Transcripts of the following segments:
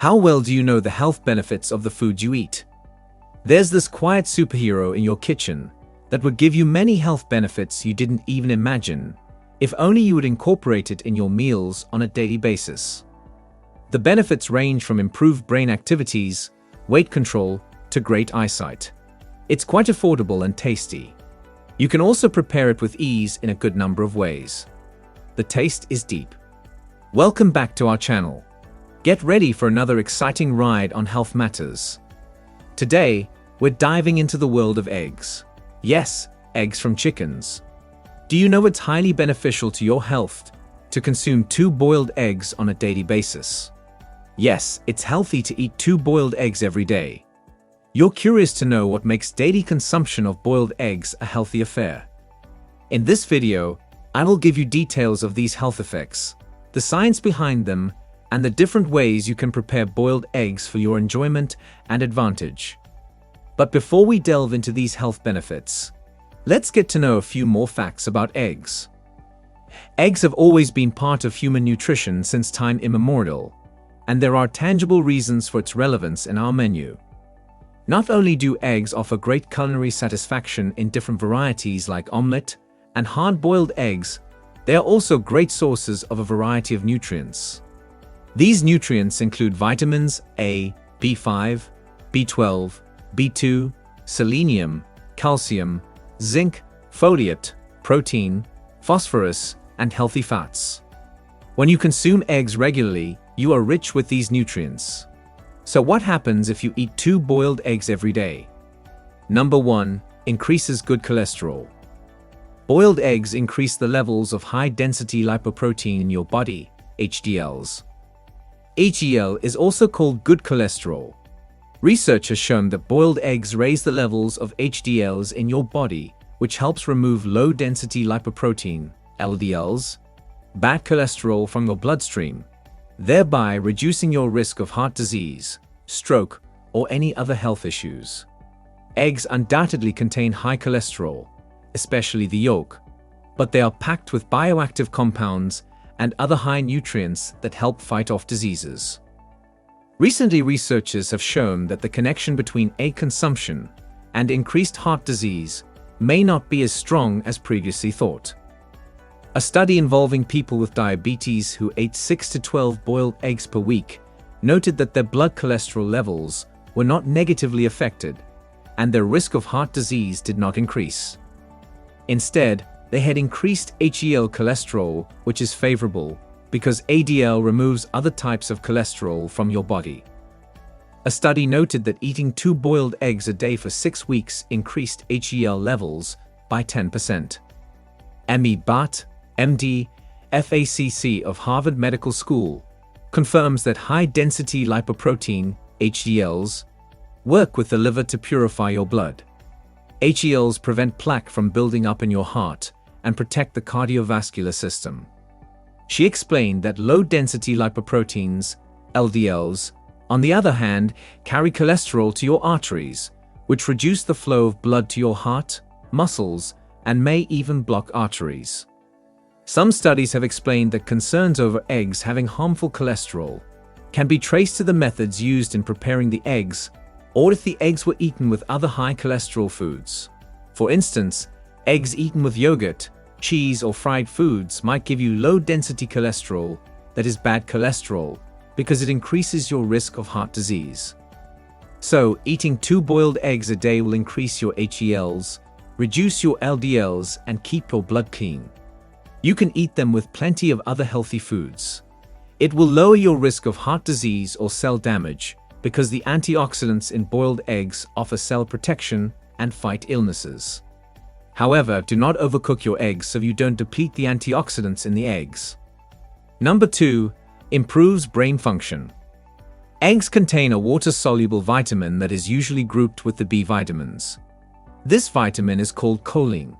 How well do you know the health benefits of the food you eat? There's this quiet superhero in your kitchen that would give you many health benefits you didn't even imagine, if only you would incorporate it in your meals on a daily basis. The benefits range from improved brain activities, weight control, to great eyesight. It's quite affordable and tasty. You can also prepare it with ease in a good number of ways. The taste is deep. Welcome back to our channel. Get ready for another exciting ride on Health Matters. Today, we're diving into the world of eggs. Yes, eggs from chickens. Do you know it's highly beneficial to your health to consume 2 boiled eggs on a daily basis? Yes, it's healthy to eat 2 boiled eggs every day. You're curious to know what makes daily consumption of boiled eggs a healthy affair. In this video, I will give you details of these health effects, the science behind them, and the different ways you can prepare boiled eggs for your enjoyment and advantage. But before we delve into these health benefits, let's get to know a few more facts about eggs. Eggs have always been part of human nutrition since time immemorial, and there are tangible reasons for its relevance in our menu. Not only do eggs offer great culinary satisfaction in different varieties like omelette and hard-boiled eggs, they are also great sources of a variety of nutrients. These nutrients include vitamins A, B5, B12, B2, selenium, calcium, zinc, folate, protein, phosphorus, and healthy fats. When you consume eggs regularly, you are rich with these nutrients. So what happens if you eat 2 boiled eggs every day? Number 1. Increases good cholesterol. Boiled eggs increase the levels of high-density lipoprotein in your body, HDLs. HDL is also called good cholesterol. Research has shown that boiled eggs raise the levels of HDLs in your body, which helps remove low-density lipoprotein, LDLs, bad cholesterol from your bloodstream, thereby reducing your risk of heart disease, stroke, or any other health issues. Eggs undoubtedly contain high cholesterol, especially the yolk, but they are packed with bioactive compounds and other high nutrients that help fight off diseases. Recently, researchers have shown that the connection between egg consumption and increased heart disease may not be as strong as previously thought. A study involving people with diabetes who ate 6 to 12 boiled eggs per week noted that their blood cholesterol levels were not negatively affected, and their risk of heart disease did not increase. Instead, they had increased HDL cholesterol, which is favorable because ADL removes other types of cholesterol from your body. A study noted that eating 2 boiled eggs a day for 6 weeks increased HDL levels by 10%. Amy Bhatt, MD, FACC of Harvard Medical School, confirms that high-density lipoprotein, HDLs, work with the liver to purify your blood. HDLs prevent plaque from building up in your heart and protect the cardiovascular system. She explained that low-density lipoproteins, LDLs, on the other hand, carry cholesterol to your arteries, which reduce the flow of blood to your heart, muscles, and may even block arteries. Some studies have explained that concerns over eggs having harmful cholesterol can be traced to the methods used in preparing the eggs, or if the eggs were eaten with other high cholesterol foods. For instance, eggs eaten with yogurt, cheese, or fried foods might give you low-density cholesterol that is bad cholesterol because it increases your risk of heart disease. So, eating 2 boiled eggs a day will increase your HDLs, reduce your LDLs, and keep your blood clean. You can eat them with plenty of other healthy foods. It will lower your risk of heart disease or cell damage because the antioxidants in boiled eggs offer cell protection and fight illnesses. However, do not overcook your eggs so you don't deplete the antioxidants in the eggs. Number 2. Improves brain function. Eggs contain a water-soluble vitamin that is usually grouped with the B vitamins. This vitamin is called choline.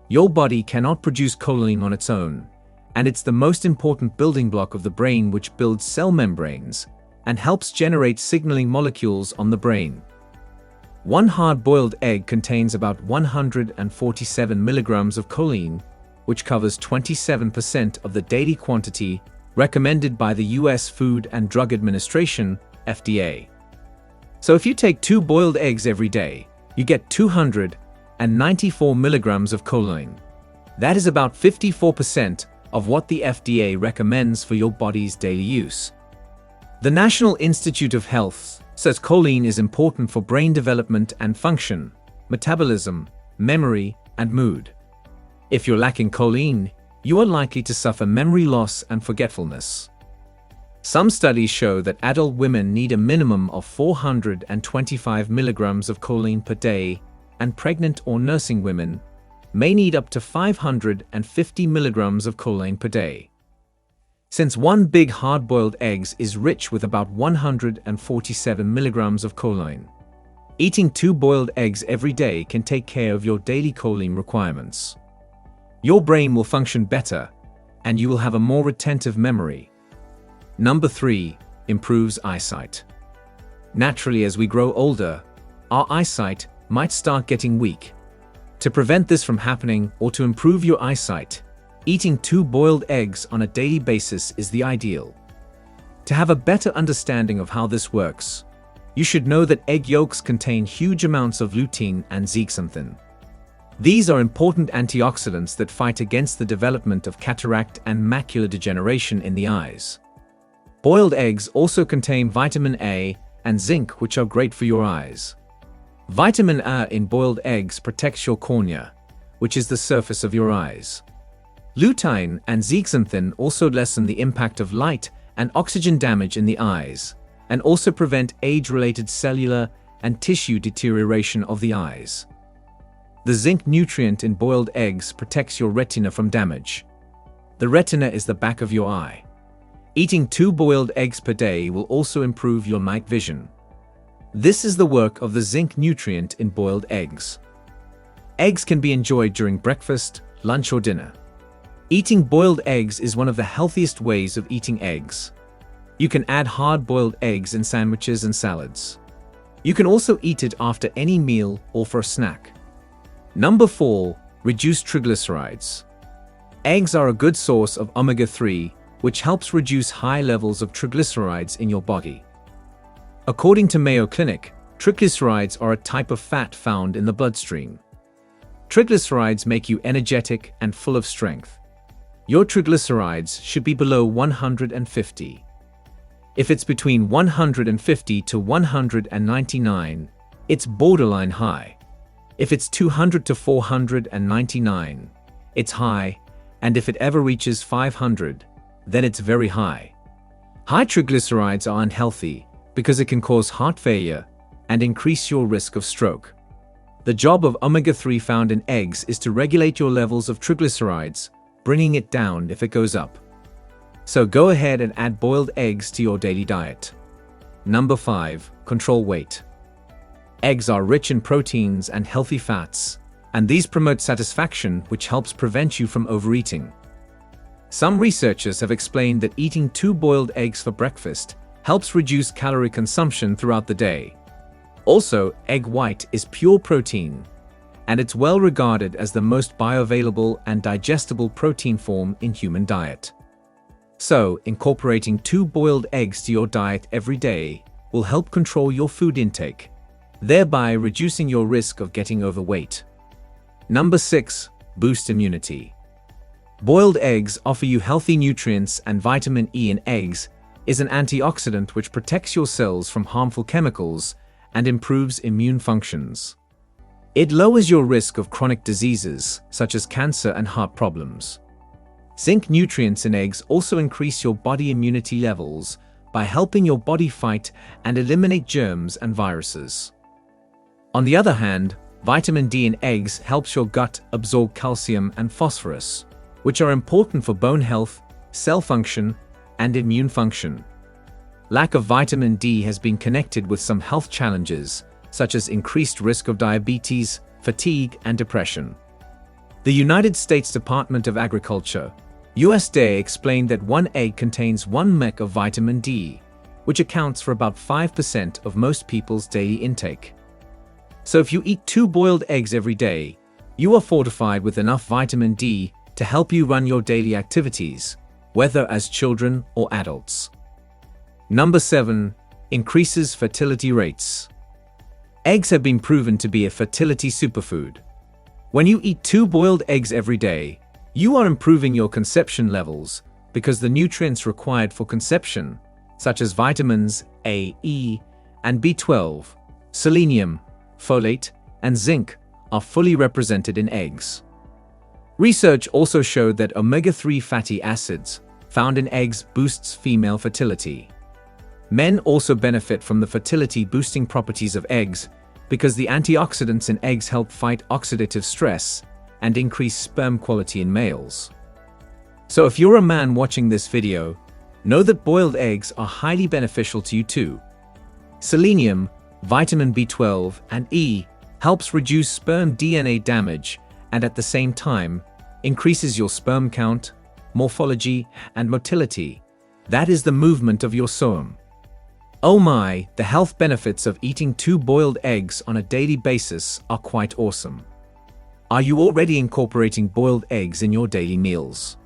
Your body cannot produce choline on its own, and it's the most important building block of the brain, which builds cell membranes and helps generate signaling molecules on the brain. One hard-boiled egg contains about 147 milligrams of choline, which covers 27% of the daily quantity recommended by the U.S. Food and Drug Administration FDA. So if you take 2 boiled eggs every day, you get 294 milligrams of choline. That is about 54% of what the FDA recommends for your body's daily use. The National Institute of Health says choline is important for brain development and function, metabolism, memory, and mood. If you're lacking choline, you are likely to suffer memory loss and forgetfulness. Some studies show that adult women need a minimum of 425 milligrams of choline per day, and pregnant or nursing women may need up to 550 milligrams of choline per day. Since one big hard-boiled egg is rich with about 147 milligrams of choline, eating 2 boiled eggs every day can take care of your daily choline requirements. Your brain will function better, and you will have a more retentive memory. Number 3, improves eyesight. Naturally, as we grow older, our eyesight might start getting weak. To prevent this from happening or to improve your eyesight, eating 2 boiled eggs on a daily basis is the ideal. To have a better understanding of how this works, you should know that egg yolks contain huge amounts of lutein and zeaxanthin. These are important antioxidants that fight against the development of cataract and macular degeneration in the eyes. Boiled eggs also contain vitamin A and zinc, which are great for your eyes. Vitamin A in boiled eggs protects your cornea, which is the surface of your eyes. Lutein and zeaxanthin also lessen the impact of light and oxygen damage in the eyes, and also prevent age-related cellular and tissue deterioration of the eyes. The zinc nutrient in boiled eggs protects your retina from damage. The retina is the back of your eye. Eating 2 boiled eggs per day will also improve your night vision. This is the work of the zinc nutrient in boiled eggs. Eggs can be enjoyed during breakfast, lunch, or dinner. Eating boiled eggs is one of the healthiest ways of eating eggs. You can add hard-boiled eggs in sandwiches and salads. You can also eat it after any meal or for a snack. Number 4, reduce triglycerides. Eggs are a good source of omega-3, which helps reduce high levels of triglycerides in your body. According to Mayo Clinic, triglycerides are a type of fat found in the bloodstream. Triglycerides make you energetic and full of strength. Your triglycerides should be below 150. If it's between 150 to 199, it's borderline high. If it's 200 to 499, it's high, and if it ever reaches 500, then it's very high. High triglycerides are unhealthy because it can cause heart failure and increase your risk of stroke. The job of omega-3 found in eggs is to regulate your levels of triglycerides, bringing it down if it goes up. So go ahead and add boiled eggs to your daily diet. Number 5, control weight. Eggs are rich in proteins and healthy fats, and these promote satisfaction, which helps prevent you from overeating. Some researchers have explained that eating 2 boiled eggs for breakfast helps reduce calorie consumption throughout the day. Also, egg white is pure protein, and it's well regarded as the most bioavailable and digestible protein form in human diet. So, incorporating 2 boiled eggs to your diet every day will help control your food intake, thereby reducing your risk of getting overweight. Number 6, boost immunity. Boiled eggs offer you healthy nutrients, and vitamin E in eggs is an antioxidant which protects your cells from harmful chemicals and improves immune functions. It lowers your risk of chronic diseases such as cancer and heart problems. Zinc nutrients in eggs also increase your body immunity levels by helping your body fight and eliminate germs and viruses. On the other hand, vitamin D in eggs helps your gut absorb calcium and phosphorus, which are important for bone health, cell function, and immune function. Lack of vitamin D has been connected with some health challenges, such as increased risk of diabetes, fatigue, and depression. The United States Department of Agriculture, USDA, explained that 1 egg contains 1 mg of vitamin D, which accounts for about 5% of most people's daily intake. So if you eat 2 boiled eggs every day, you are fortified with enough vitamin D to help you run your daily activities, whether as children or adults. Number 7, increases fertility rates. Eggs have been proven to be a fertility superfood. When you eat 2 boiled eggs every day, you are improving your conception levels because the nutrients required for conception, such as vitamins A, E, and B12, selenium, folate, and zinc, are fully represented in eggs. Research also showed that omega-3 fatty acids found in eggs boosts female fertility. Men also benefit from the fertility-boosting properties of eggs because the antioxidants in eggs help fight oxidative stress and increase sperm quality in males. So if you're a man watching this video, know that boiled eggs are highly beneficial to you too. Selenium, vitamin B12, and E helps reduce sperm DNA damage and at the same time increases your sperm count, morphology, and motility. That is the movement of your soem. Oh my, the health benefits of eating 2 boiled eggs on a daily basis are quite awesome. Are you already incorporating boiled eggs in your daily meals?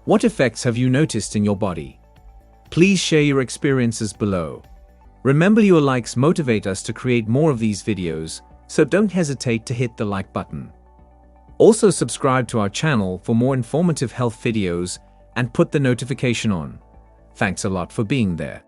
What effects have you noticed in your body? Please share your experiences below. Remember, your likes motivate us to create more of these videos, so don't hesitate to hit the like button. Also subscribe to our channel for more informative health videos and put the notification on. Thanks a lot for being there.